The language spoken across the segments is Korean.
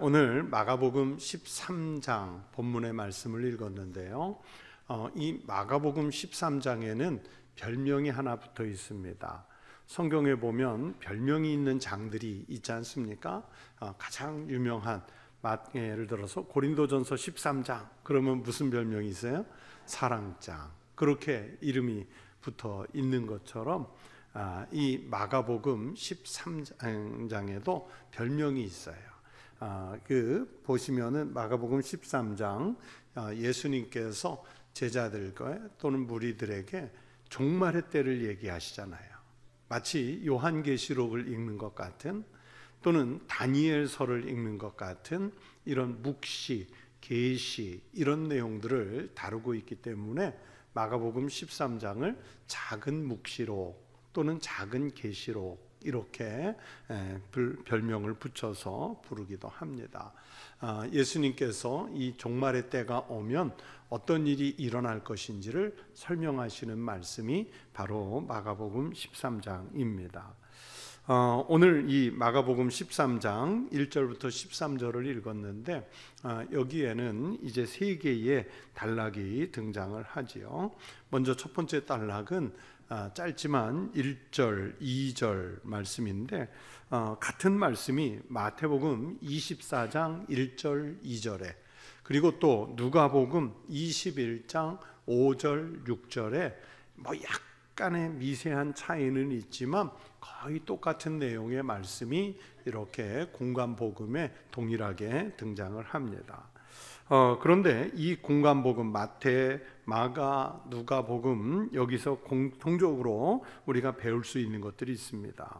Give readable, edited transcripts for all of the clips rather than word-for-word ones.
오늘 마가복음 13장 본문의 말씀을 읽었는데요. 이 마가복음 13장에는 별명이 하나 붙어 있습니다. 성경에 보면 별명이 있는 장들이 있지 않습니까? 가장 유명한 예를 들어서 고린도전서 13장 그러면 무슨 별명이 있어요? 사랑장. 그렇게 이름이 붙어 있는 것처럼 이 마가복음 13장에도 별명이 있어요. 보시면은 마가복음 13장 예수님께서 제자들과 또는 무리들에게 종말의 때를 얘기하시잖아요. 마치 요한계시록을 읽는 것 같은 또는 다니엘서를 읽는 것 같은 이런 묵시, 계시 이런 내용들을 다루고 있기 때문에 마가복음 13장을 작은 묵시록 또는 작은 계시록 이렇게 별명을 붙여서 부르기도 합니다. 예수님께서 이 종말의 때가 오면 어떤 일이 일어날 것인지를 설명하시는 말씀이 바로 마가복음 13장입니다. 오늘 이 마가복음 13장 1절부터 13절을 읽었는데 여기에는 이제 세 개의 단락이 등장을 하지요. 먼저 첫 번째 단락은 짧지만 1절, 2절 말씀인데 같은 말씀이 마태복음 24장 1절, 2절에 그리고 또 누가복음 21장 5절, 6절에 약간의 미세한 차이는 있지만 거의 똑같은 내용의 말씀이 이렇게 공관복음에 동일하게 등장을 합니다. 그런데 이 공관복음 마태, 마가, 누가복음 여기서 공통적으로 우리가 배울 수 있는 것들이 있습니다.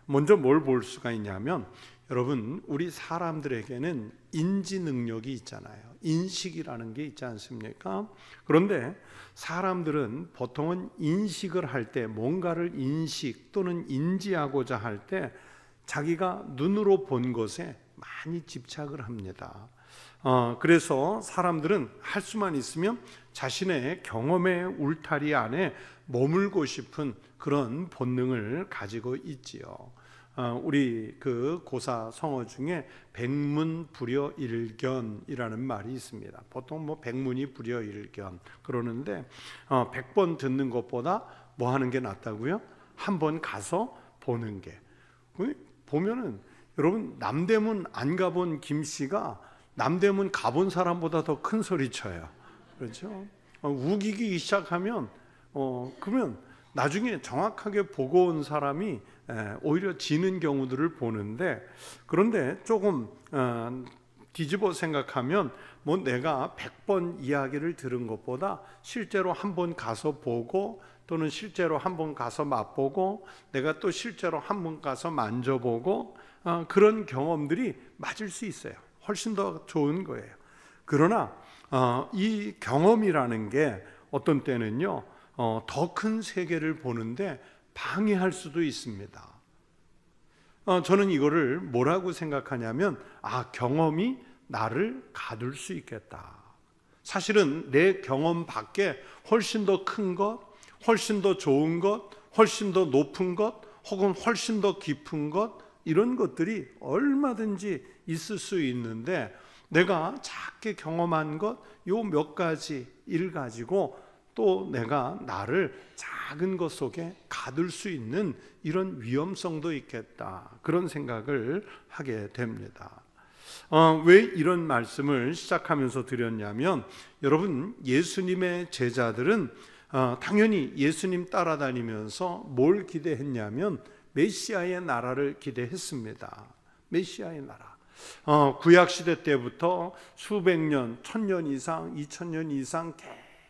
먼저 뭘 볼 수가 있냐면 여러분 우리 사람들에게는 인지 능력이 있잖아요. 인식이라는 게 있지 않습니까? 그런데 사람들은 보통은 인식을 할 때 뭔가를 인식 또는 인지하고자 할 때 자기가 눈으로 본 것에 많이 집착을 합니다. 그래서 사람들은 할 수만 있으면 자신의 경험의 울타리 안에 머물고 싶은 그런 본능을 가지고 있지요. 우리 그 고사 성어 중에 백문불여일견이라는 말이 있습니다. 보통 백문이 불여일견 그러는데 100번 듣는 것보다 뭐 하는 게 낫다고요? 한번 가서 보는 게. 보면은 여러분 남대문 안 가본 김 씨가 남대문 가본 사람보다 더 큰 소리 쳐요. 그렇죠? 우기기 시작하면 그러면 나중에 정확하게 보고 온 사람이 오히려 지는 경우들을 보는데 그런데 조금 뒤집어 생각하면 내가 100번 이야기를 들은 것보다 실제로 한번 가서 보고 또는 실제로 한번 가서 맛보고 내가 또 실제로 한번 가서 만져보고 그런 경험들이 맞을 수 있어요. 훨씬 더 좋은 거예요. 그러나 이 경험이라는 게 어떤 때는요 더 큰 세계를 보는데 방해할 수도 있습니다. 저는 이거를 뭐라고 생각하냐면 경험이 나를 가둘 수 있겠다. 사실은 내 경험 밖에 훨씬 더 큰 것, 훨씬 더 좋은 것, 훨씬 더 높은 것 혹은 훨씬 더 깊은 것 이런 것들이 얼마든지 있을 수 있는데 내가 작게 경험한 것 요 몇 가지 일 가지고 또 내가 나를 작은 것 속에 가둘 수 있는 이런 위험성도 있겠다 그런 생각을 하게 됩니다. 왜 이런 말씀을 시작하면서 드렸냐면 여러분 예수님의 제자들은 당연히 예수님 따라다니면서 뭘 기대했냐면 메시아의 나라를 기대했습니다. 메시아의 나라. 구약시대 때부터 수백 년, 1000년 이상, 2000년 이상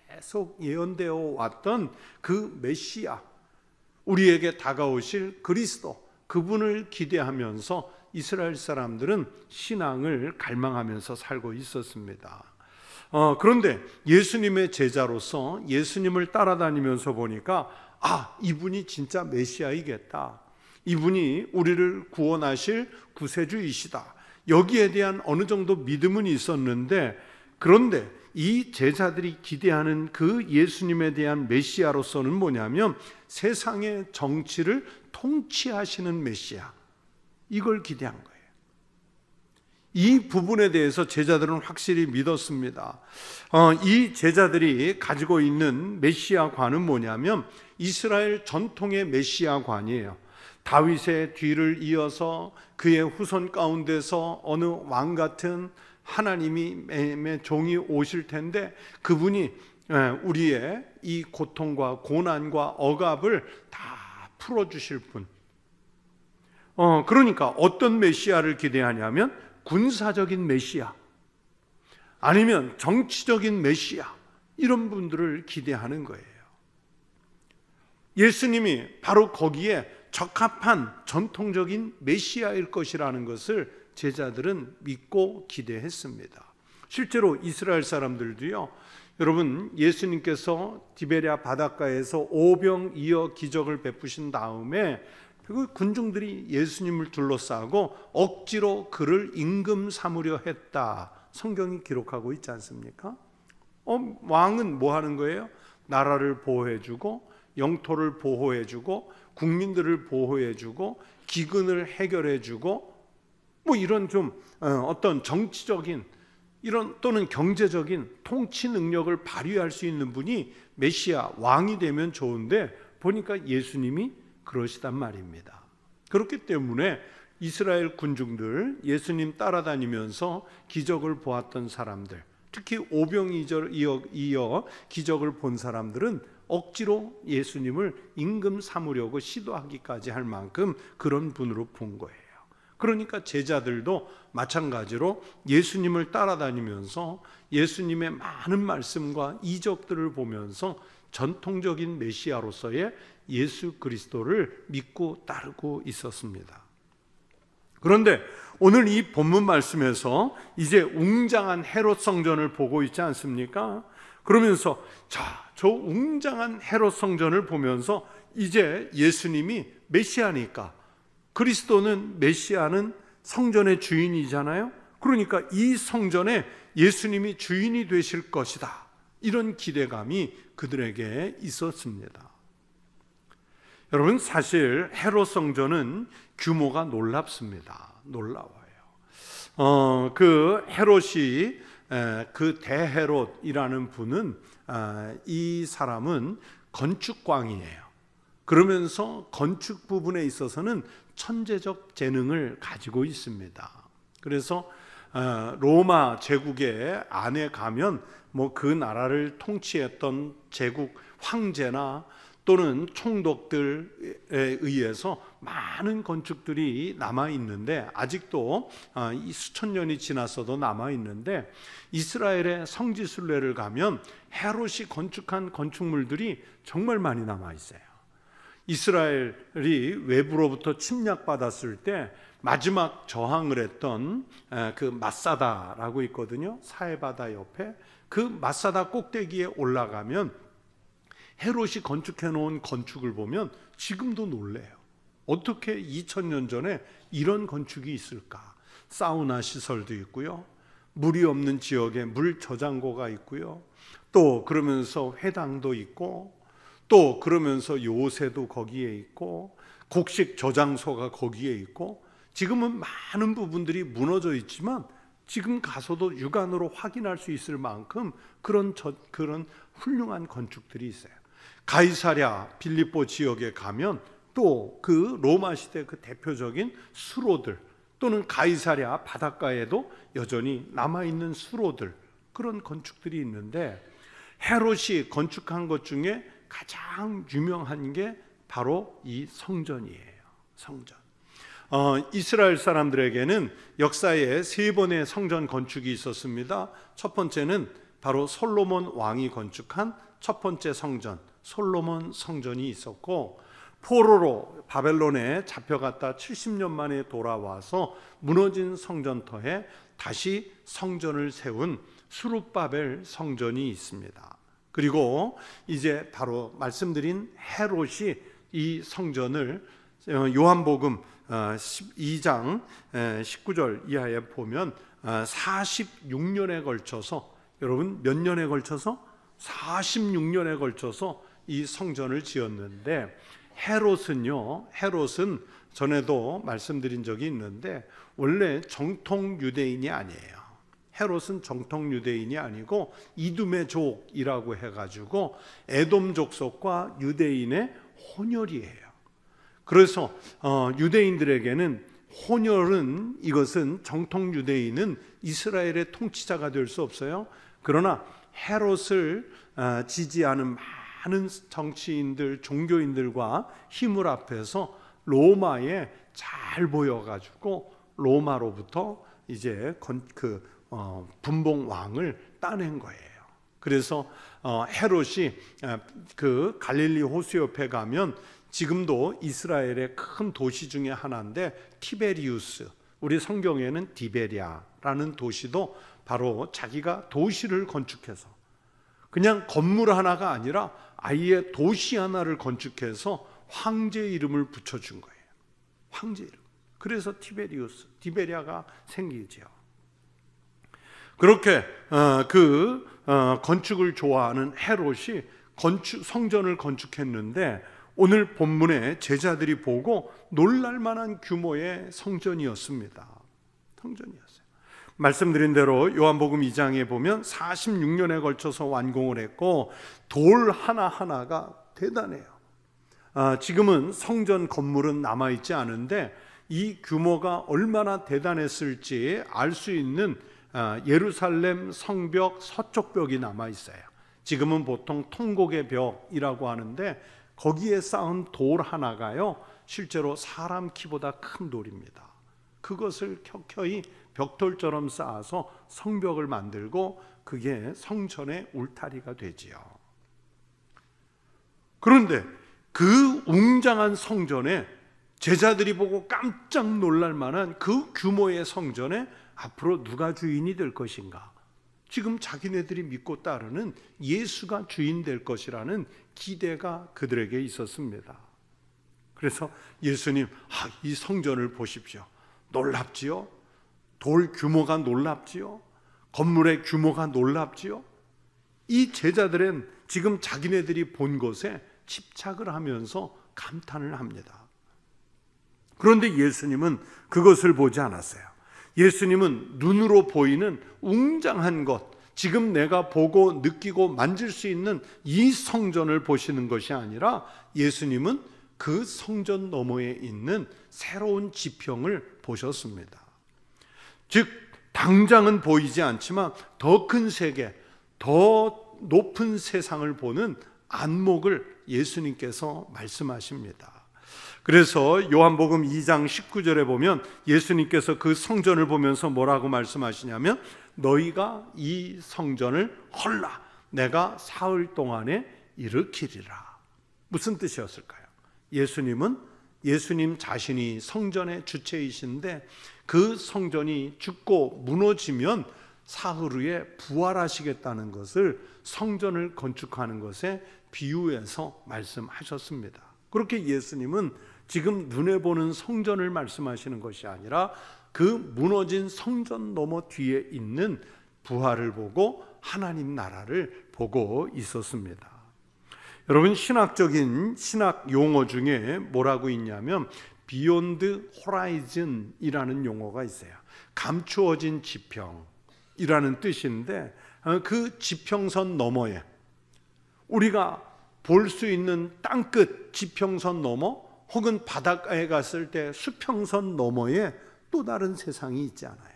계속 예언되어 왔던 그 메시아, 우리에게 다가오실 그리스도, 그분을 기대하면서 이스라엘 사람들은 신앙을 갈망하면서 살고 있었습니다. 그런데 예수님의 제자로서 예수님을 따라다니면서 보니까 이분이 진짜 메시아이겠다. 이분이 우리를 구원하실 구세주이시다. 여기에 대한 어느 정도 믿음은 있었는데 그런데 이 제자들이 기대하는 그 예수님에 대한 메시아로서는 뭐냐면 세상의 정치를 통치하시는 메시아 이걸 기대한 거예요. 이 부분에 대해서 제자들은 확실히 믿었습니다. 이 제자들이 가지고 있는 메시아관은 뭐냐면 이스라엘 전통의 메시아관이에요. 다윗의 뒤를 이어서 그의 후손 가운데서 어느 왕 같은 하나님의 종이 오실 텐데 그분이 우리의 이 고통과 고난과 억압을 다 풀어주실 분. 그러니까 어떤 메시아를 기대하냐면 군사적인 메시아 아니면 정치적인 메시아, 이런 분들을 기대하는 거예요. 예수님이 바로 거기에 적합한 전통적인 메시아일 것이라는 것을 제자들은 믿고 기대했습니다. 실제로 이스라엘 사람들도요, 여러분, 예수님께서 디베랴 바닷가에서 오병이어 기적을 베푸신 다음에 그 군중들이 예수님을 둘러싸고 억지로 그를 임금 삼으려 했다, 성경이 기록하고 있지 않습니까? 왕은 뭐 하는 거예요? 나라를 보호해주고 영토를 보호해주고 국민들을 보호해주고 기근을 해결해주고 뭐 이런 좀 어떤 정치적인 이런 또는 경제적인 통치 능력을 발휘할 수 있는 분이 메시아 왕이 되면 좋은데 보니까 예수님이 그러시단 말입니다. 그렇기 때문에 이스라엘 군중들, 예수님 따라다니면서 기적을 보았던 사람들, 특히 오병이어 기적을 본 사람들은 억지로 예수님을 임금 삼으려고 시도하기까지 할 만큼 그런 분으로 본 거예요. 그러니까 제자들도 마찬가지로 예수님을 따라다니면서 예수님의 많은 말씀과 이적들을 보면서 전통적인 메시아로서의 예수 그리스도를 믿고 따르고 있었습니다. 그런데 오늘 이 본문 말씀에서 이제 웅장한 헤롯 성전을 보고 있지 않습니까? 그러면서 저 웅장한 헤롯 성전을 보면서 이제 예수님이 메시아니까, 그리스도는 메시아는 성전의 주인이잖아요. 그러니까 이 성전에 예수님이 주인이 되실 것이다, 이런 기대감이 그들에게 있었습니다. 여러분, 사실 헤롯 성전은 규모가 놀랍습니다. 놀라워요. 그 헤롯이 그 대헤롯이라는 분은 이 사람은 건축광이에요. 그러면서 건축 부분에 있어서는 천재적 재능을 가지고 있습니다. 그래서 로마 제국의 안에 가면 뭐 그 나라를 통치했던 제국 황제나 또는 총독들에 의해서 많은 건축들이 남아 있는데, 아직도 이 수천 년이 지났어도 남아 있는데, 이스라엘의 성지순례를 가면 헤롯이 건축한 건축물들이 정말 많이 남아 있어요. 이스라엘이 외부로부터 침략받았을 때 마지막 저항을 했던 그 마사다라고 있거든요. 사해바다 옆에 그 마사다 꼭대기에 올라가면 헤롯이 건축해 놓은 건축을 보면 지금도 놀래요. 어떻게 2000년 전에 이런 건축이 있을까? 사우나 시설도 있고요, 물이 없는 지역에 물 저장고가 있고요, 또 그러면서 회당도 있고, 또 그러면서 요새도 거기에 있고, 곡식 저장소가 거기에 있고, 지금은 많은 부분들이 무너져 있지만 지금 가서도 육안으로 확인할 수 있을 만큼 그런 훌륭한 건축들이 있어요. 가이사랴 빌립보 지역에 가면 또 그 로마 시대 그 대표적인 수로들, 또는 가이사랴 바닷가에도 여전히 남아있는 수로들, 그런 건축들이 있는데, 헤롯이 건축한 것 중에 가장 유명한 게 바로 이 성전이에요. 성전. 이스라엘 사람들에게는 역사에 3번의 성전 건축이 있었습니다. 첫 번째는 바로 솔로몬 왕이 건축한 첫 번째 성전, 솔로몬 성전이 있었고, 포로로 바벨론에 잡혀갔다 70년 만에 돌아와서 무너진 성전터에 다시 성전을 세운 수룹바벨 성전이 있습니다. 그리고 이제 바로 말씀드린 헤롯이 이 성전을 요한복음 12장 19절 이하에 보면 46년에 걸쳐서, 여러분 몇 년에 걸쳐서? 46년에 걸쳐서 이 성전을 지었는데, 헤롯은 전에도 말씀드린 적이 있는데 원래 정통 유대인이 아니에요. 헤롯은 정통 유대인이 아니고 이두메족이라고 해가지고 에돔 족속과 유대인의 혼혈이에요. 그래서 유대인들에게는 혼혈은, 이것은 정통 유대인은 이스라엘의 통치자가 될 수 없어요. 그러나 헤롯을 지지하는 많은 정치인들, 종교인들과 힘을 합해서 로마에 잘 보여가지고 로마로부터 이제 분봉 왕을 따낸 거예요. 그래서 헤롯이 그 갈릴리 호수 옆에 가면 지금도 이스라엘의 큰 도시 중에 하나인데 티베리우스, 우리 성경에는 디베랴라는 도시도 바로 자기가 도시를 건축해서, 그냥 건물 하나가 아니라 아예 도시 하나를 건축해서 황제 이름을 붙여준 거예요. 황제 이름. 그래서 티베리우스, 디베랴가 생기죠. 그렇게 건축을 좋아하는 헤롯이 성전을 건축했는데 오늘 본문에 제자들이 보고 놀랄 만한 규모의 성전이었습니다. 성전이었어요. 말씀드린 대로 요한복음 2장에 보면 46년에 걸쳐서 완공을 했고 돌 하나하나가 대단해요. 지금은 성전 건물은 남아있지 않은데 이 규모가 얼마나 대단했을지 알 수 있는 예루살렘 성벽 서쪽 벽이 남아있어요. 지금은 보통 통곡의 벽이라고 하는데 거기에 쌓은 돌 하나가요, 실제로 사람 키보다 큰 돌입니다. 그것을 켜켜이 벽돌처럼 쌓아서 성벽을 만들고 그게 성전의 울타리가 되지요. 그런데 그 웅장한 성전에 제자들이 보고 깜짝 놀랄 만한 그 규모의 성전에 앞으로 누가 주인이 될 것인가? 지금 자기네들이 믿고 따르는 예수가 주인 될 것이라는 기대가 그들에게 있었습니다. 그래서 예수님, 이 성전을 보십시오. 놀랍지요? 돌 규모가 놀랍지요? 건물의 규모가 놀랍지요? 이 제자들은 지금 자기네들이 본 것에 집착을 하면서 감탄을 합니다. 그런데 예수님은 그것을 보지 않았어요. 예수님은 눈으로 보이는 웅장한 것, 지금 내가 보고 느끼고 만질 수 있는 이 성전을 보시는 것이 아니라 예수님은 그 성전 너머에 있는 새로운 지평을 보셨습니다. 즉 당장은 보이지 않지만 더 큰 세계, 더 높은 세상을 보는 안목을 예수님께서 말씀하십니다. 그래서 요한복음 2장 19절에 보면 예수님께서 그 성전을 보면서 뭐라고 말씀하시냐면 너희가 이 성전을 헐라 내가 사흘 동안에 일으키리라. 무슨 뜻이었을까요? 예수님 자신이 성전의 주체이신데 그 성전이 죽고 무너지면 사흘 후에 부활하시겠다는 것을 성전을 건축하는 것에 비유해서 말씀하셨습니다. 그렇게 예수님은 지금 눈에 보는 성전을 말씀하시는 것이 아니라 그 무너진 성전 너머 뒤에 있는 부활을 보고 하나님 나라를 보고 있었습니다. 여러분, 신학적인 신학 용어 중에 뭐라고 있냐면 Beyond Horizon이라는 용어가 있어요. 감추어진 지평이라는 뜻인데 그 지평선 너머에 우리가 볼 수 있는 땅끝 지평선 너머 혹은 바닷가에 갔을 때 수평선 너머에 또 다른 세상이 있지 않아요.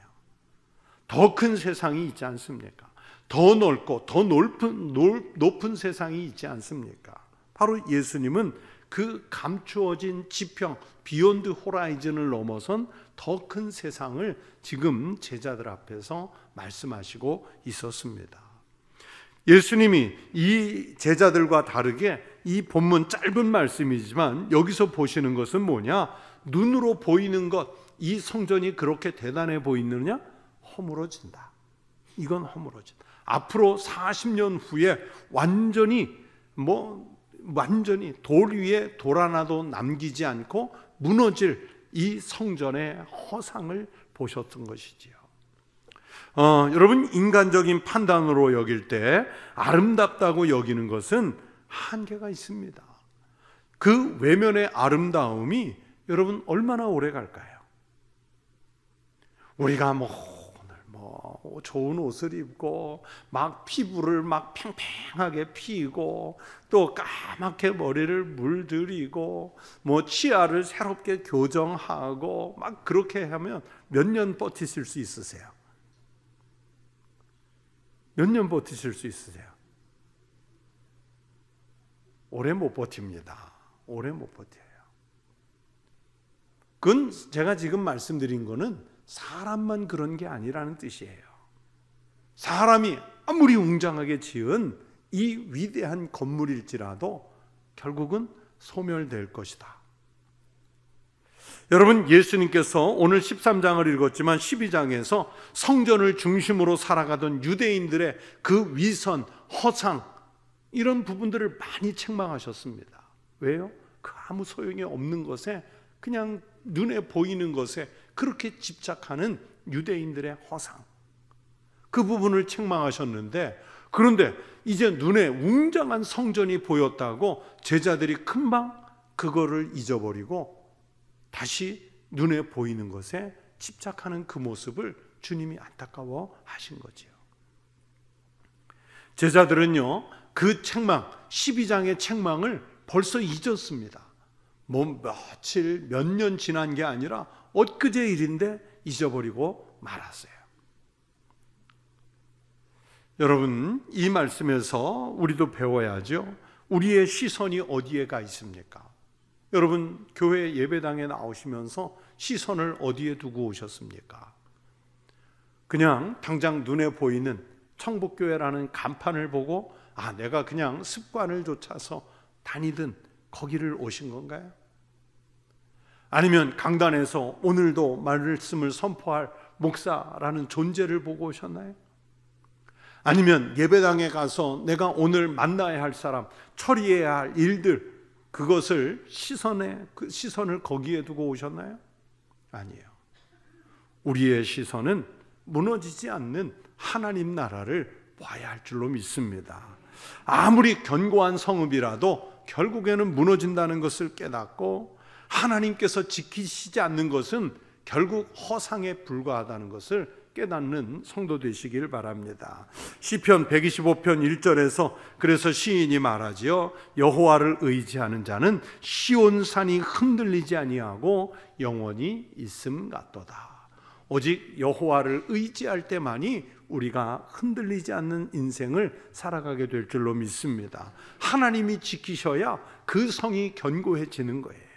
더 큰 세상이 있지 않습니까? 더 넓고 더 높은 세상이 있지 않습니까? 바로 예수님은 그 감추어진 지평 비욘드 호라이즌을 넘어선 더 큰 세상을 지금 제자들 앞에서 말씀하시고 있었습니다. 예수님이 이 제자들과 다르게 이 본문 짧은 말씀이지만 여기서 보시는 것은 뭐냐? 눈으로 보이는 것, 이 성전이 그렇게 대단해 보이느냐? 허물어진다. 이건 허물어진다. 앞으로 40년 후에 완전히 돌 위에 돌 하나도 남기지 않고 무너질 이 성전의 허상을 보셨던 것이지요. 여러분, 인간적인 판단으로 여길 때 아름답다고 여기는 것은 한계가 있습니다. 그 외면의 아름다움이 여러분 얼마나 오래 갈까요? 우리가 오늘 좋은 옷을 입고 막 피부를 막 팽팽하게 피고 또 까맣게 머리를 물들이고 치아를 새롭게 교정하고 막 그렇게 하면 몇 년 버티실 수 있으세요? 몇 년 버티실 수 있으세요? 오래 못 버팁니다. 오래 못 버텨요. 그건 제가 지금 말씀드린 거는 사람만 그런 게 아니라는 뜻이에요. 사람이 아무리 웅장하게 지은 이 위대한 건물일지라도 결국은 소멸될 것이다. 여러분, 예수님께서 오늘 13장을 읽었지만 12장에서 성전을 중심으로 살아가던 유대인들의 그 위선, 허상 이런 부분들을 많이 책망하셨습니다. 왜요? 그 아무 소용이 없는 것에, 그냥 눈에 보이는 것에 그렇게 집착하는 유대인들의 허상, 그 부분을 책망하셨는데, 그런데 이제 눈에 웅장한 성전이 보였다고 제자들이 금방 그거를 잊어버리고 다시 눈에 보이는 것에 집착하는 그 모습을 주님이 안타까워 하신 거지요. 제자들은요, 그 책망, 12장의 책망을 벌써 잊었습니다. 며칠, 몇 년 지난 게 아니라 엊그제 일인데 잊어버리고 말았어요. 여러분, 이 말씀에서 우리도 배워야죠. 우리의 시선이 어디에 가 있습니까? 여러분, 교회 예배당에 나오시면서 시선을 어디에 두고 오셨습니까? 그냥 당장 눈에 보이는 청북교회라는 간판을 보고 내가 그냥 습관을 쫓아서 다니든 거기를 오신 건가요? 아니면 강단에서 오늘도 말씀을 선포할 목사라는 존재를 보고 오셨나요? 아니면 예배당에 가서 내가 오늘 만나야 할 사람, 처리해야 할 일들, 그것을 시선을 거기에 두고 오셨나요? 아니에요. 우리의 시선은 무너지지 않는 하나님 나라를 봐야 할 줄로 믿습니다. 아무리 견고한 성읍이라도 결국에는 무너진다는 것을 깨닫고, 하나님께서 지키시지 않는 것은 결국 허상에 불과하다는 것을 깨닫는 성도 되시길 바랍니다. 시편 125편 1절에서 그래서 시인이 말하지요. 여호와를 의지하는 자는 시온산이 흔들리지 아니하고 영원히 있음 같도다. 오직 여호와를 의지할 때만이 우리가 흔들리지 않는 인생을 살아가게 될 줄로 믿습니다. 하나님이 지키셔야 그 성이 견고해지는 거예요.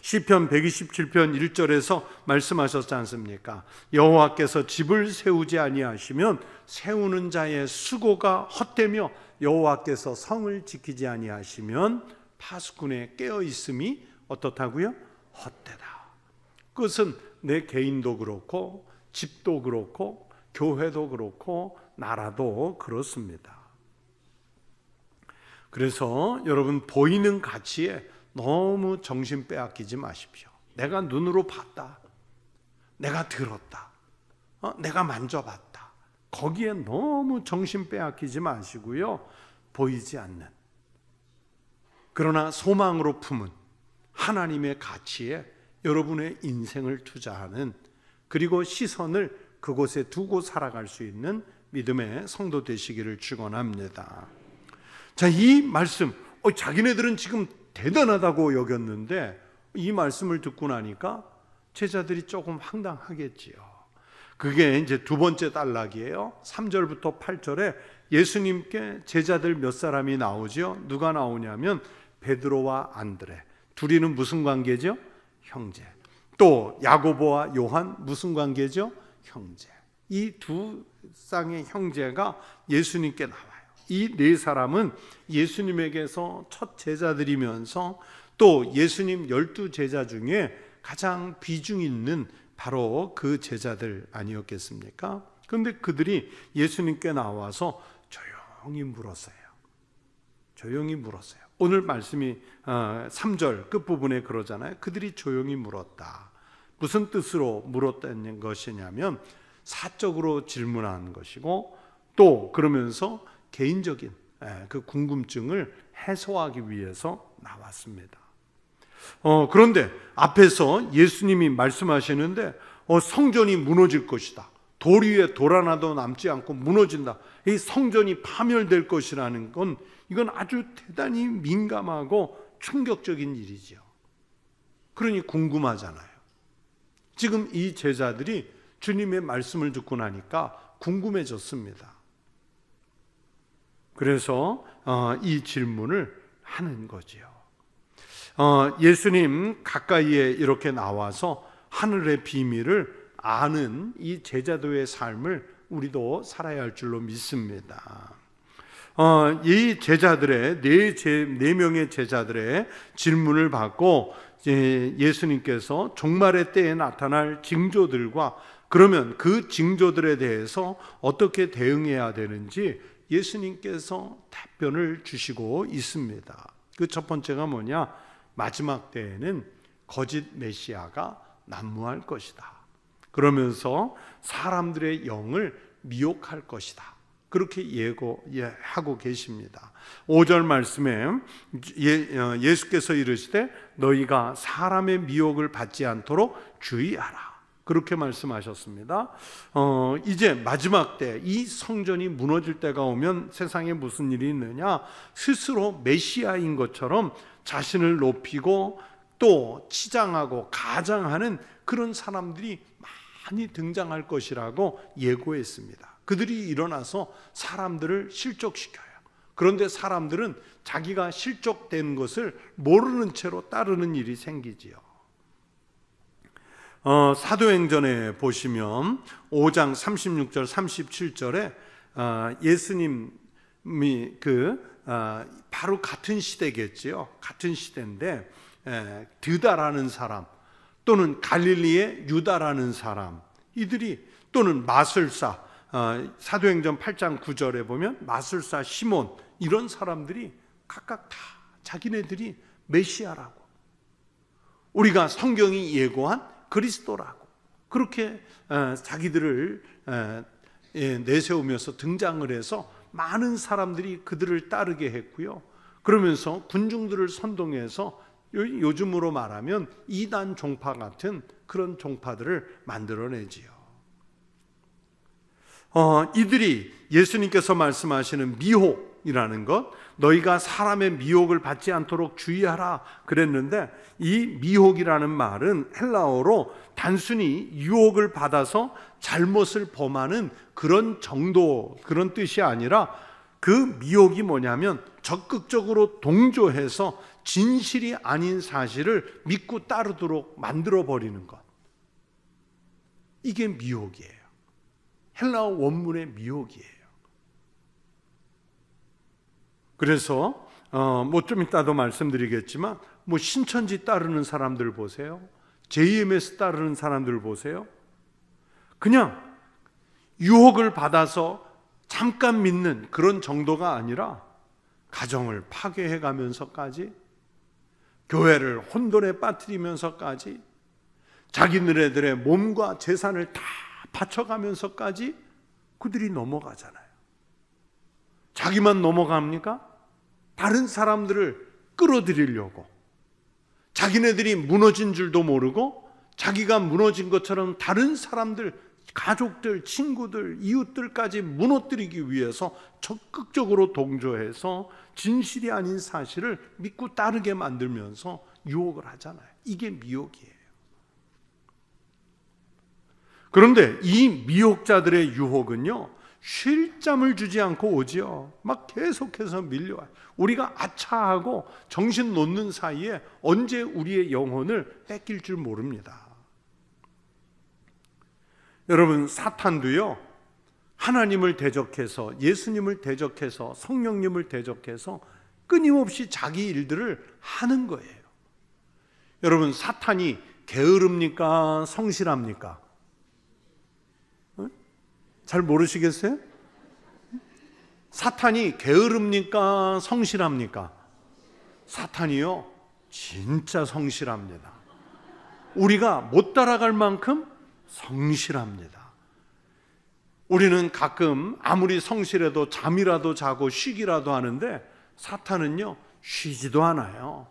시편 127편 1절에서 말씀하셨지 않습니까? 여호와께서 집을 세우지 아니하시면 세우는 자의 수고가 헛되며 여호와께서 성을 지키지 아니하시면 파수꾼의 깨어 있음이 어떻다고요? 헛되다. 그것은 내 개인도 그렇고 집도 그렇고 교회도 그렇고 나라도 그렇습니다. 그래서 여러분, 보이는 가치에 너무 정신 빼앗기지 마십시오. 내가 눈으로 봤다, 내가 들었다, 내가 만져봤다, 거기에 너무 정신 빼앗기지 마시고요. 보이지 않는, 그러나 소망으로 품은 하나님의 가치에 여러분의 인생을 투자하는, 그리고 시선을 그곳에 두고 살아갈 수 있는 믿음의 성도 되시기를 축원합니다. 자, 이 말씀, 자기네들은 지금 대단하다고 여겼는데 이 말씀을 듣고 나니까 제자들이 조금 황당하겠지요. 그게 이제 두 번째 단락이에요. 3절부터 8절에 예수님께 제자들 몇 사람이 나오죠. 누가 나오냐면 베드로와 안드레, 둘이는 무슨 관계죠? 형제. 또 야고보와 요한, 무슨 관계죠? 형제. 이 두 쌍의 형제가 예수님께 나와요. 이 네 사람은 예수님에게서 첫 제자들이면서 또 예수님 12제자 중에 가장 비중 있는 바로 그 제자들 아니었겠습니까? 그런데 그들이 예수님께 나와서 조용히 물었어요. 조용히 물었어요. 오늘 말씀이 3절 끝부분에 그러잖아요. 그들이 조용히 물었다. 무슨 뜻으로 물었다는 것이냐면 사적으로 질문한 것이고, 또 그러면서 개인적인 그 궁금증을 해소하기 위해서 나왔습니다. 그런데 앞에서 예수님이 말씀하시는데 성전이 무너질 것이다. 돌 위에 돌 하나도 남지 않고 무너진다. 이 성전이 파멸될 것이라는 건 이건 아주 대단히 민감하고 충격적인 일이죠. 그러니 궁금하잖아요. 지금 이 제자들이 주님의 말씀을 듣고 나니까 궁금해졌습니다. 그래서 이 질문을 하는 거지요. 예수님 가까이에 이렇게 나와서 하늘의 비밀을 아는 이 제자도의 삶을 우리도 살아야 할 줄로 믿습니다. 이 제자들의 네 명의 제자들의 질문을 받고 예수님께서 종말의 때에 나타날 징조들과 그러면 그 징조들에 대해서 어떻게 대응해야 되는지 예수님께서 답변을 주시고 있습니다. 그 첫 번째가 뭐냐? 마지막 때에는 거짓 메시아가 난무할 것이다. 그러면서 사람들의 영을 미혹할 것이다. 그렇게 예고하고 계십니다. 5절 말씀에 예수께서 이르시되 너희가 사람의 미혹을 받지 않도록 주의하라. 그렇게 말씀하셨습니다. 이제 마지막 때 이 성전이 무너질 때가 오면 세상에 무슨 일이 있느냐? 스스로 메시아인 것처럼 자신을 높이고 또 치장하고 가장하는 그런 사람들이 많이 등장할 것이라고 예고했습니다. 그들이 일어나서 사람들을 실족시켜요. 그런데 사람들은 자기가 실족된 것을 모르는 채로 따르는 일이 생기지요. 사도행전에 보시면 5장 36절 37절에 예수님이 바로 같은 시대겠지요. 같은 시대인데 드다라는 사람 또는 갈릴리의 유다라는 사람 이들이 또는 마술사 사도행전 8장 9절에 보면 마술사 시몬 이런 사람들이 각각 다 자기네들이 메시아라고 우리가 성경이 예고한 그리스도라고 그렇게 자기들을 내세우면서 등장을 해서 많은 사람들이 그들을 따르게 했고요. 그러면서 군중들을 선동해서 요즘으로 말하면 이단 종파 같은 그런 종파들을 만들어내지요. 이들이 예수님께서 말씀하시는 미혹이라는 것, 너희가 사람의 미혹을 받지 않도록 주의하라 그랬는데 이 미혹이라는 말은 헬라어로 단순히 유혹을 받아서 잘못을 범하는 그런 정도, 그런 뜻이 아니라 그 미혹이 뭐냐면 적극적으로 동조해서 진실이 아닌 사실을 믿고 따르도록 만들어버리는 것. 이게 미혹이에요. 헬라어 원문의 미혹이에요. 그래서 좀 이따도 말씀드리겠지만 신천지 따르는 사람들 보세요. JMS 따르는 사람들 보세요. 그냥 유혹을 받아서 잠깐 믿는 그런 정도가 아니라 가정을 파괴해가면서까지 교회를 혼돈에 빠뜨리면서까지 자기네들의 몸과 재산을 다 바쳐가면서까지 그들이 넘어가잖아요. 자기만 넘어갑니까? 다른 사람들을 끌어들이려고 자기네들이 무너진 줄도 모르고 자기가 무너진 것처럼 다른 사람들, 가족들, 친구들, 이웃들까지 무너뜨리기 위해서 적극적으로 동조해서 진실이 아닌 사실을 믿고 따르게 만들면서 유혹을 하잖아요. 이게 미혹이에요. 그런데 이 미혹자들의 유혹은요, 쉴 잠을 주지 않고 오지요. 막 계속해서 밀려와요. 우리가 아차하고 정신 놓는 사이에 언제 우리의 영혼을 뺏길 줄 모릅니다. 여러분, 사탄도요, 하나님을 대적해서, 예수님을 대적해서, 성령님을 대적해서 끊임없이 자기 일들을 하는 거예요. 여러분, 사탄이 게으릅니까? 성실합니까? 잘 모르시겠어요? 사탄이 게으릅니까? 성실합니까? 사탄이요, 진짜 성실합니다. 우리가 못 따라갈 만큼 성실합니다. 우리는 가끔 아무리 성실해도 잠이라도 자고 쉬기라도 하는데 사탄은요, 쉬지도 않아요.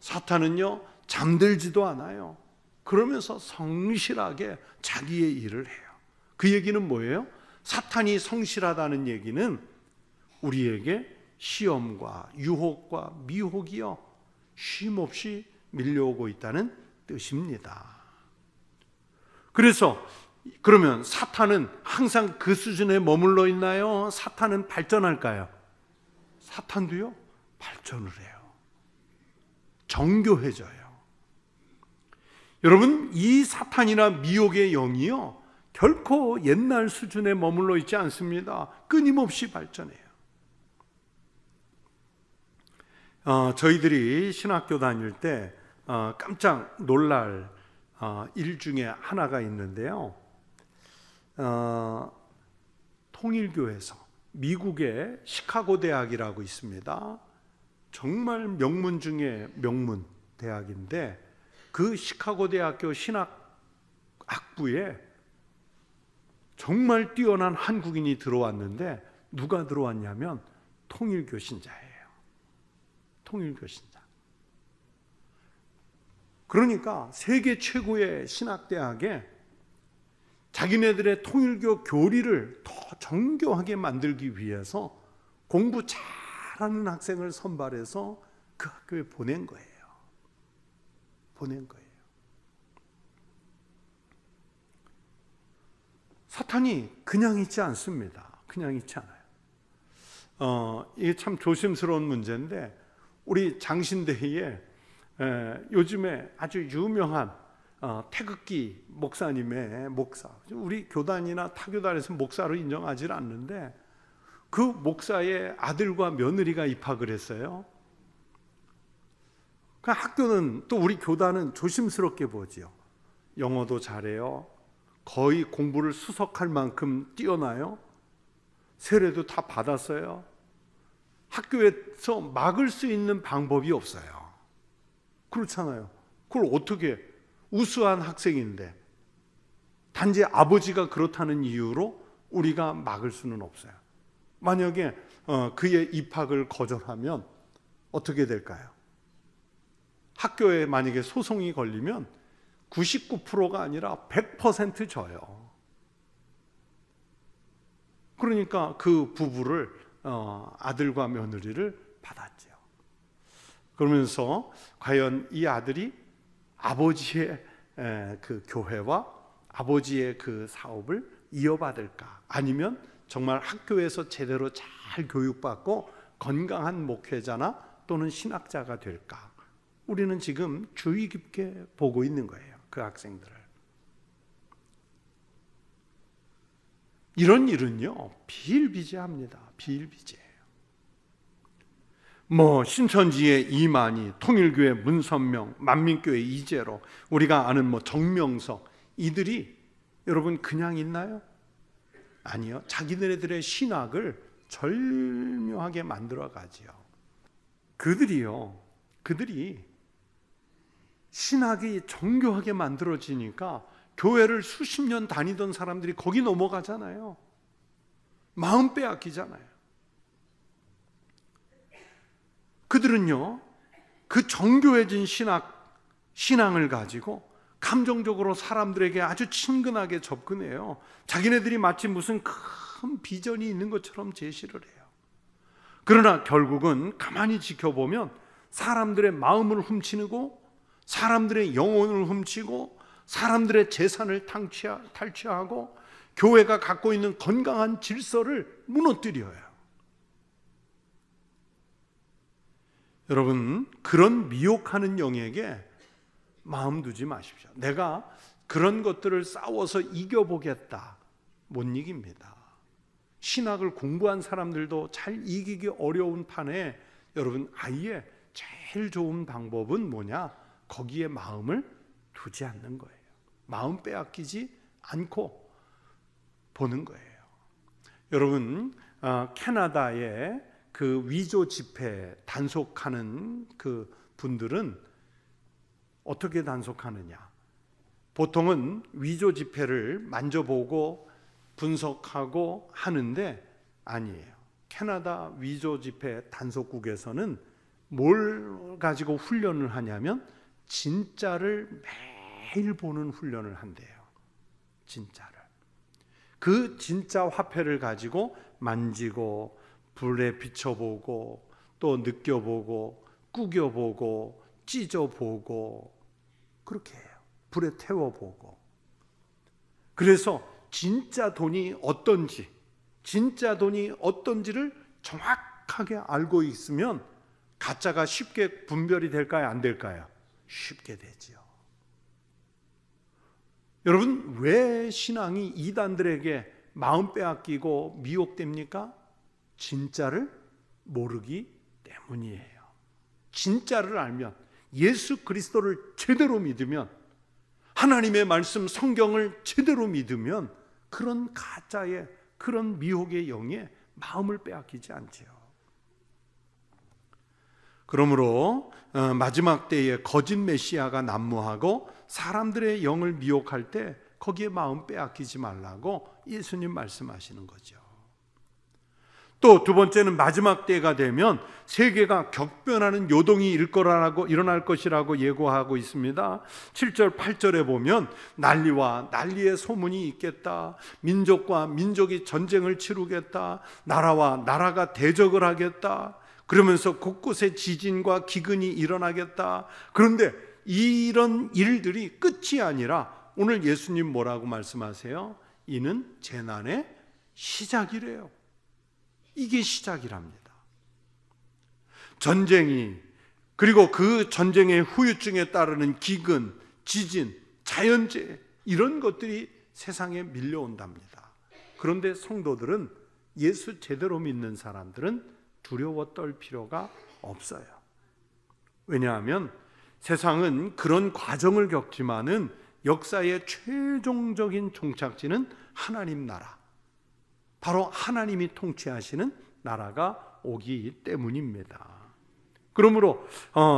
사탄은요, 잠들지도 않아요. 그러면서 성실하게 자기의 일을 해요. 그 얘기는 뭐예요? 사탄이 성실하다는 얘기는 우리에게 시험과 유혹과 미혹이요 쉼없이 밀려오고 있다는 뜻입니다. 그래서 그러면 사탄은 항상 그 수준에 머물러 있나요? 사탄은 발전할까요? 사탄도요 발전을 해요. 정교해져요. 여러분, 이 사탄이나 미혹의 영이요 결코 옛날 수준에 머물러 있지 않습니다. 끊임없이 발전해요. 저희들이 신학교 다닐 때 깜짝 놀랄 일 중에 하나가 있는데요. 통일교에서 미국의 시카고 대학이라고 있습니다. 정말 명문 중에 명문 대학인데 그 시카고 대학교 신학학부에 정말 뛰어난 한국인이 들어왔는데 누가 들어왔냐면 통일교 신자예요. 통일교 신자. 그러니까 세계 최고의 신학대학에 자기네들의 통일교 교리를 더 정교하게 만들기 위해서 공부 잘하는 학생을 선발해서 그 학교에 보낸 거예요. 보낸 거예요. 사탄이 그냥 있지 않습니다. 그냥 있지 않아요. 이게 참 조심스러운 문제인데 우리 장신대에 요즘에 아주 유명한 태극기 목사님의 목사, 우리 교단이나 타교단에서 목사로 인정하지 않는데 그 목사의 아들과 며느리가 입학을 했어요. 그 학교는 또 우리 교단은 조심스럽게 보지요. 영어도 잘해요. 거의 공부를 수석할 만큼 뛰어나요. 세례도 다 받았어요. 학교에서 막을 수 있는 방법이 없어요. 그렇잖아요. 그걸 어떻게, 우수한 학생인데 단지 아버지가 그렇다는 이유로 우리가 막을 수는 없어요. 만약에 그의 입학을 거절하면 어떻게 될까요? 학교에 만약에 소송이 걸리면 99%가 아니라 100% 져요. 그러니까 그 부부를 아들과 며느리를 받았죠. 그러면서 과연 이 아들이 아버지의 그 교회와 아버지의 그 사업을 이어받을까? 아니면 정말 학교에서 제대로 잘 교육받고 건강한 목회자나 또는 신학자가 될까? 우리는 지금 주의 깊게 보고 있는 거예요. 그 학생들을. 이런 일은요 비일비재합니다. 비일비재해요. 신천지의 이만희, 통일교의 문선명, 만민교회 이재로, 우리가 아는 정명석, 이들이 여러분 그냥 있나요? 아니요. 자기네들의 신학을 절묘하게 만들어 가지요. 그들이 신학이 정교하게 만들어지니까 교회를 수십 년 다니던 사람들이 거기 넘어가잖아요. 마음 빼앗기잖아요. 그들은요 그 정교해진 신앙을 가지고 감정적으로 사람들에게 아주 친근하게 접근해요. 자기네들이 마치 무슨 큰 비전이 있는 것처럼 제시를 해요. 그러나 결국은 가만히 지켜보면 사람들의 마음을 훔치고 사람들의 영혼을 훔치고 사람들의 재산을 탈취하고 교회가 갖고 있는 건강한 질서를 무너뜨려요. 여러분, 그런 미혹하는 영에게 마음 두지 마십시오. 내가 그런 것들을 싸워서 이겨보겠다. 못 이깁니다. 신학을 공부한 사람들도 잘 이기기 어려운 판에 여러분 아예 제일 좋은 방법은 뭐냐? 거기에 마음을 두지 않는 거예요. 마음 빼앗기지 않고 보는 거예요. 여러분, 캐나다의 그 위조 집회 단속하는 그 분들은 어떻게 단속하느냐? 보통은 위조 집회를 만져보고 분석하고 하는데 아니에요. 캐나다 위조 집회 단속국에서는 뭘 가지고 훈련을 하냐면 진짜를 매일 보는 훈련을 한대요. 진짜를. 그 진짜 화폐를 가지고 만지고 불에 비춰보고 또 느껴보고 구겨보고 찢어보고 그렇게 해요. 불에 태워보고. 그래서 진짜 돈이 어떤지, 진짜 돈이 어떤지를 정확하게 알고 있으면 가짜가 쉽게 분별이 될까요? 안 될까요? 쉽게 되지요. 여러분, 왜 신앙이 이단들에게 마음 빼앗기고 미혹됩니까? 진짜를 모르기 때문이에요. 진짜를 알면, 예수 그리스도를 제대로 믿으면, 하나님의 말씀 성경을 제대로 믿으면 그런 가짜의, 그런 미혹의 영에 마음을 빼앗기지 않지요. 그러므로 마지막 때에 거짓 메시아가 난무하고 사람들의 영을 미혹할 때 거기에 마음 빼앗기지 말라고 예수님 말씀하시는 거죠. 또 두 번째는 마지막 때가 되면 세계가 격변하는 요동이 일어날 것이라고 예고하고 있습니다. 7절 8절에 보면 난리와 난리의 소문이 있겠다. 민족과 민족이 전쟁을 치르겠다. 나라와 나라가 대적을 하겠다. 그러면서 곳곳에 지진과 기근이 일어나겠다. 그런데 이런 일들이 끝이 아니라 오늘 예수님 뭐라고 말씀하세요? 이는 재난의 시작이래요. 이게 시작이랍니다. 전쟁이, 그리고 그 전쟁의 후유증에 따르는 기근, 지진, 자연재해, 이런 것들이 세상에 밀려온답니다. 그런데 성도들은, 예수 제대로 믿는 사람들은 두려워 떨 필요가 없어요. 왜냐하면 세상은 그런 과정을 겪지만은 역사의 최종적인 종착지는 하나님 나라, 바로 하나님이 통치하시는 나라가 오기 때문입니다. 그러므로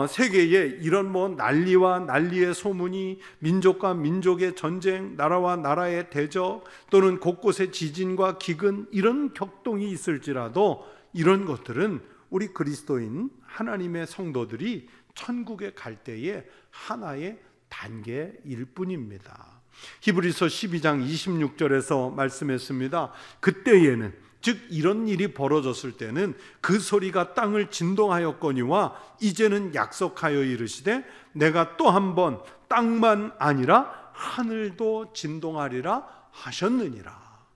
세계에 이런 난리와 난리의 소문이, 민족과 민족의 전쟁, 나라와 나라의 대적, 또는 곳곳에 지진과 기근, 이런 격동이 있을지라도 이런 것들은 우리 그리스도인 하나님의 성도들이 천국에 갈 때의 하나의 단계일 뿐입니다. 히브리서 12장 26절에서 말씀했습니다. 그때에는, 즉 이런 일이 벌어졌을 때는 그 소리가 땅을 진동하였거니와 이제는 약속하여 이르시되 내가 또 한 번 땅만 아니라 하늘도 진동하리라 하셨느니라.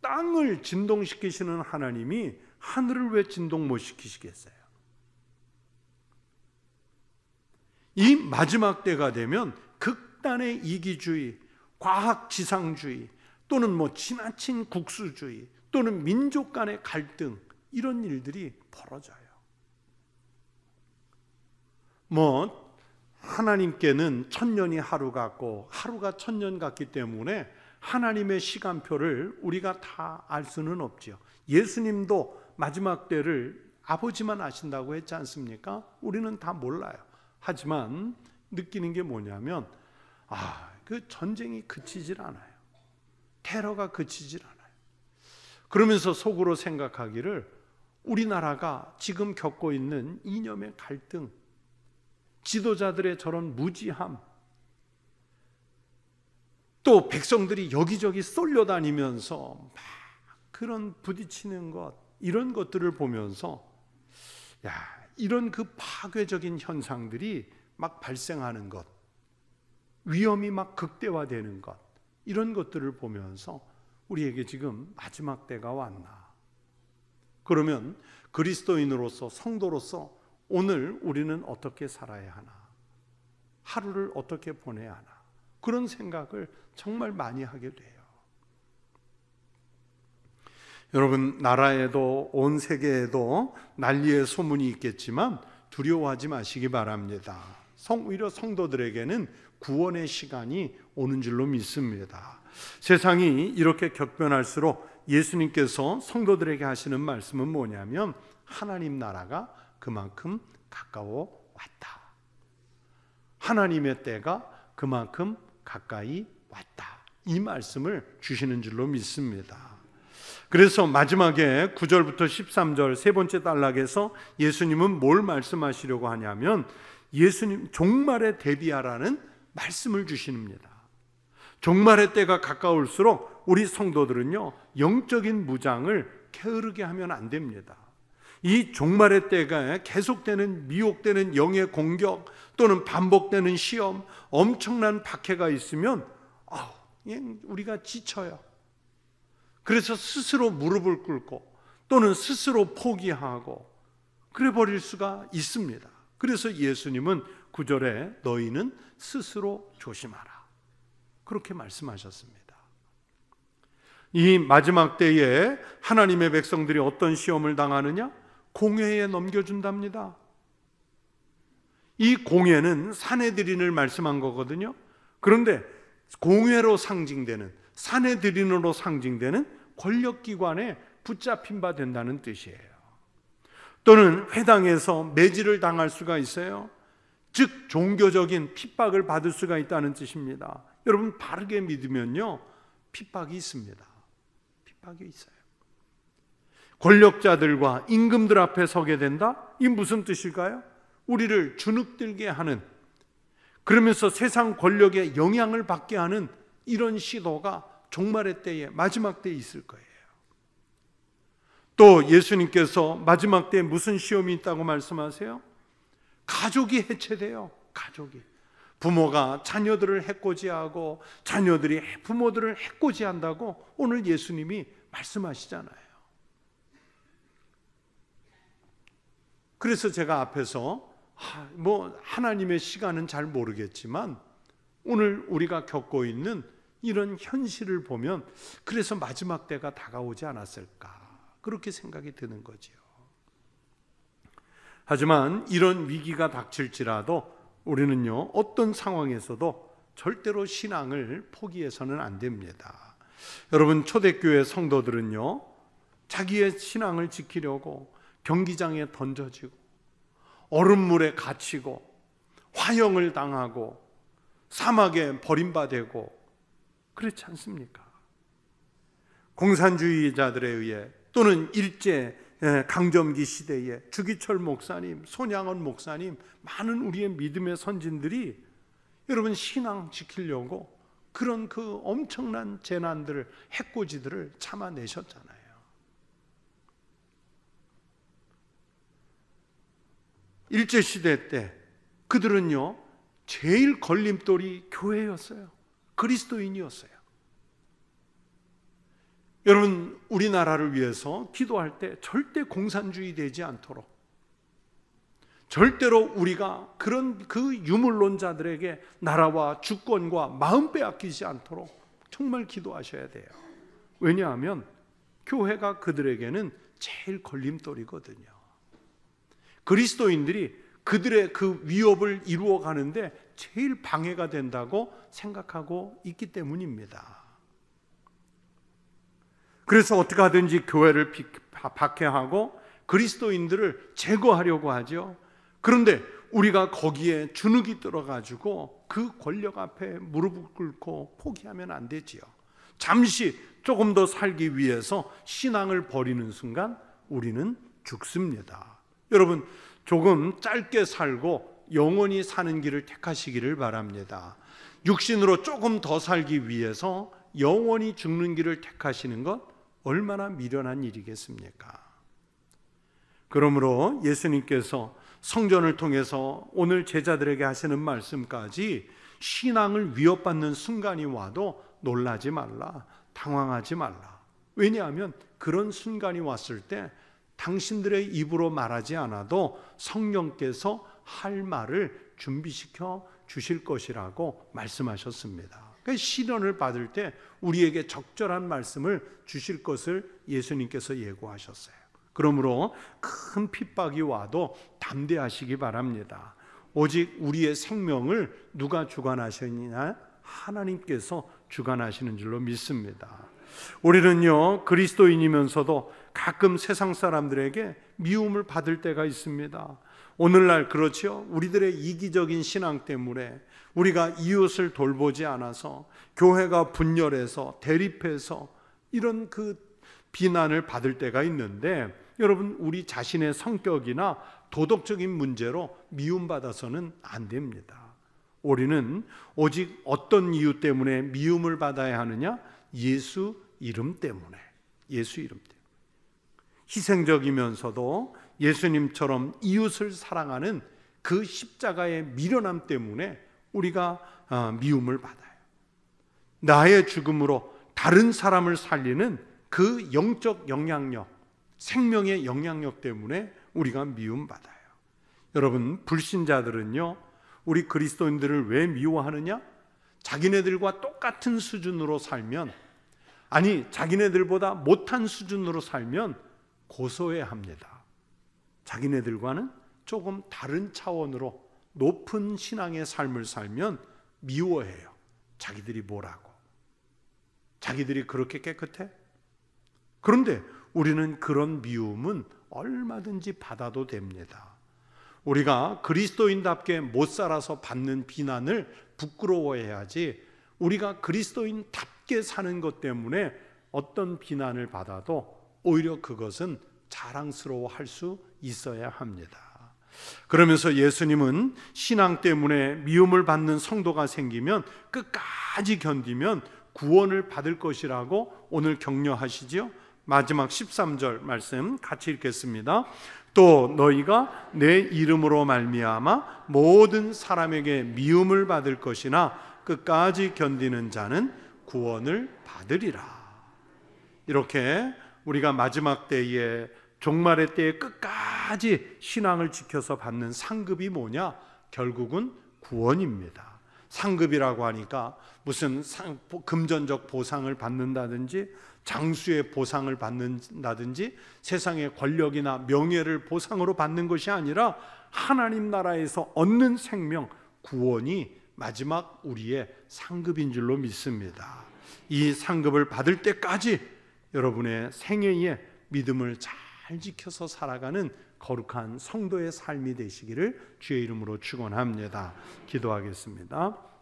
땅을 진동시키시는 하나님이 하늘을 왜 진동 못 시키시겠어요? 이 마지막 때가 되면 극단의 이기주의, 과학지상주의, 또는 지나친 국수주의, 또는 민족 간의 갈등, 이런 일들이 벌어져요. 하나님께는 천년이 하루 같고 하루가 천년 같기 때문에 하나님의 시간표를 우리가 다 알 수는 없지요. 예수님도 마지막 때를 아버지만 아신다고 했지 않습니까? 우리는 다 몰라요. 하지만 느끼는 게 뭐냐면 그 전쟁이 그치질 않아요. 테러가 그치질 않아요. 그러면서 속으로 생각하기를, 우리나라가 지금 겪고 있는 이념의 갈등, 지도자들의 저런 무지함, 또 백성들이 여기저기 쏠려다니면서 막 그런 부딪히는 것, 이런 것들을 보면서 이런 그 파괴적인 현상들이 막 발생하는 것, 위험이 막 극대화되는 것, 이런 것들을 보면서 우리에게 지금 마지막 때가 왔나? 그러면 그리스도인으로서, 성도로서 오늘 우리는 어떻게 살아야 하나? 하루를 어떻게 보내야 하나? 그런 생각을 정말 많이 하게 돼요. 여러분, 나라에도 온 세계에도 난리의 소문이 있겠지만 두려워하지 마시기 바랍니다. 오히려 성도들에게는 구원의 시간이 오는 줄로 믿습니다. 세상이 이렇게 격변할수록 예수님께서 성도들에게 하시는 말씀은 뭐냐면, 하나님 나라가 그만큼 가까워 왔다. 하나님의 때가 그만큼 가까이 왔다. 이 말씀을 주시는 줄로 믿습니다. 그래서 마지막에 9절부터 13절 세 번째 단락에서 예수님은 뭘 말씀하시려고 하냐면, 예수님 종말에 대비하라는 말씀을 주십니다. 종말의 때가 가까울수록 우리 성도들은요, 영적인 무장을 게으르게 하면 안 됩니다. 이 종말의 때가 계속되는 미혹되는 영의 공격 또는 반복되는 시험, 엄청난 박해가 있으면 우리가 지쳐요. 그래서 스스로 무릎을 꿇고 또는 스스로 포기하고 그래 버릴 수가 있습니다. 그래서 예수님은 9절에 너희는 스스로 조심하라, 그렇게 말씀하셨습니다. 이 마지막 때에 하나님의 백성들이 어떤 시험을 당하느냐? 공회에 넘겨준답니다. 이 공회는 사내들인을 말씀한 거거든요. 그런데 공회로 상징되는, 사내들인으로 상징되는 권력기관에 붙잡힌 바 된다는 뜻이에요. 또는 회당에서 매질을 당할 수가 있어요. 즉 종교적인 핍박을 받을 수가 있다는 뜻입니다. 여러분, 바르게 믿으면요, 핍박이 있습니다. 핍박이 있어요. 권력자들과 임금들 앞에 서게 된다? 이 무슨 뜻일까요? 우리를 주눅들게 하는, 그러면서 세상 권력에 영향을 받게 하는 이런 시도가 종말의 때에, 마지막 때에 있을 거예요. 또 예수님께서 마지막 때에 무슨 시험이 있다고 말씀하세요? 가족이 해체돼요. 가족이. 부모가 자녀들을 해코지하고 자녀들이 부모들을 해코지한다고 오늘 예수님이 말씀하시잖아요. 그래서 제가 앞에서 하나님의 시간은 잘 모르겠지만 오늘 우리가 겪고 있는 이런 현실을 보면 그래서 마지막 때가 다가오지 않았을까, 그렇게 생각이 드는 거지요. 하지만 이런 위기가 닥칠지라도 우리는요, 어떤 상황에서도 절대로 신앙을 포기해서는 안 됩니다. 여러분, 초대교회 성도들은요, 자기의 신앙을 지키려고 경기장에 던져지고 얼음물에 갇히고 화형을 당하고 사막에 버림받고 그렇지 않습니까? 공산주의자들에 의해 또는 일제 강점기 시대에 주기철 목사님, 손양원 목사님, 많은 우리의 믿음의 선진들이 여러분 신앙 지키려고 그런 그 엄청난 재난들을, 해코지들을 참아내셨잖아요. 일제시대 때 그들은요, 제일 걸림돌이 교회였어요. 그리스도인이었어요. 여러분, 우리나라를 위해서 기도할 때 절대 공산주의 되지 않도록, 절대로 우리가 그런 그 유물론자들에게 나라와 주권과 마음 빼앗기지 않도록 정말 기도하셔야 돼요. 왜냐하면 교회가 그들에게는 제일 걸림돌이거든요. 그리스도인들이 그들의 그 위협을 이루어 가는데 제일 방해가 된다고 생각하고 있기 때문입니다. 그래서 어떻게 하든지 교회를 박해하고 그리스도인들을 제거하려고 하죠. 그런데 우리가 거기에 주눅이 들어가지고 그 권력 앞에 무릎을 꿇고 포기하면 안 되지요. 잠시 조금 더 살기 위해서 신앙을 버리는 순간 우리는 죽습니다. 여러분, 조금 짧게 살고 영원히 사는 길을 택하시기를 바랍니다. 육신으로 조금 더 살기 위해서 영원히 죽는 길을 택하시는 것 얼마나 미련한 일이겠습니까? 그러므로 예수님께서 성전을 통해서 오늘 제자들에게 하시는 말씀까지 신앙을 위협받는 순간이 와도 놀라지 말라, 당황하지 말라. 왜냐하면 그런 순간이 왔을 때 당신들의 입으로 말하지 않아도 성령께서 할 말을 준비시켜 주실 것이라고 말씀하셨습니다. 그러니까 시련을 받을 때 우리에게 적절한 말씀을 주실 것을 예수님께서 예고하셨어요. 그러므로 큰 핍박이 와도 담대하시기 바랍니다. 오직 우리의 생명을 누가 주관하시느냐? 하나님께서 주관하시는 줄로 믿습니다. 우리는요, 그리스도인이면서도 가끔 세상 사람들에게 미움을 받을 때가 있습니다. 오늘날 그렇죠. 우리들의 이기적인 신앙 때문에 우리가 이웃을 돌보지 않아서 교회가 분열해서 대립해서 이런 그 비난을 받을 때가 있는데 여러분, 우리 자신의 성격이나 도덕적인 문제로 미움받아서는 안 됩니다. 우리는 오직 어떤 이유 때문에 미움을 받아야 하느냐? 예수 이름 때문에. 예수 이름 때문에. 희생적이면서도 예수님처럼 이웃을 사랑하는 그 십자가의 미련함 때문에 우리가 미움을 받아요. 나의 죽음으로 다른 사람을 살리는 그 영적 영향력, 생명의 영향력 때문에 우리가 미움받아요. 여러분, 불신자들은요, 우리 그리스도인들을 왜 미워하느냐? 자기네들과 똑같은 수준으로 살면, 아니 자기네들보다 못한 수준으로 살면 고소해합니다. 자기네들과는 조금 다른 차원으로 높은 신앙의 삶을 살면 미워해요. 자기들이 뭐라고? 자기들이 그렇게 깨끗해? 그런데 우리는 그런 미움은 얼마든지 받아도 됩니다. 우리가 그리스도인답게 못 살아서 받는 비난을 부끄러워해야지, 우리가 그리스도인답게 사는 것 때문에 어떤 비난을 받아도 오히려 그것은 자랑스러워할 수 있어야 합니다. 그러면서 예수님은 신앙 때문에 미움을 받는 성도가 생기면 끝까지 견디면 구원을 받을 것이라고 오늘 격려하시지요. 마지막 13절 말씀 같이 읽겠습니다. 또 너희가 내 이름으로 말미암아 모든 사람에게 미움을 받을 것이나 끝까지 견디는 자는 구원을 받으리라. 이렇게 우리가 마지막 때에, 종말의 때에 끝까지 신앙을 지켜서 받는 상급이 뭐냐? 결국은 구원입니다. 상급이라고 하니까 무슨 금전적 보상을 받는다든지 장수의 보상을 받는다든지 세상의 권력이나 명예를 보상으로 받는 것이 아니라 하나님 나라에서 얻는 생명, 구원이 마지막 우리의 상급인 줄로 믿습니다. 이 상급을 받을 때까지 여러분의 생애에 믿음을 잘 지켜서 살아가는 거룩한 성도의 삶이 되시기를 주의 이름으로 축원합니다. 기도하겠습니다.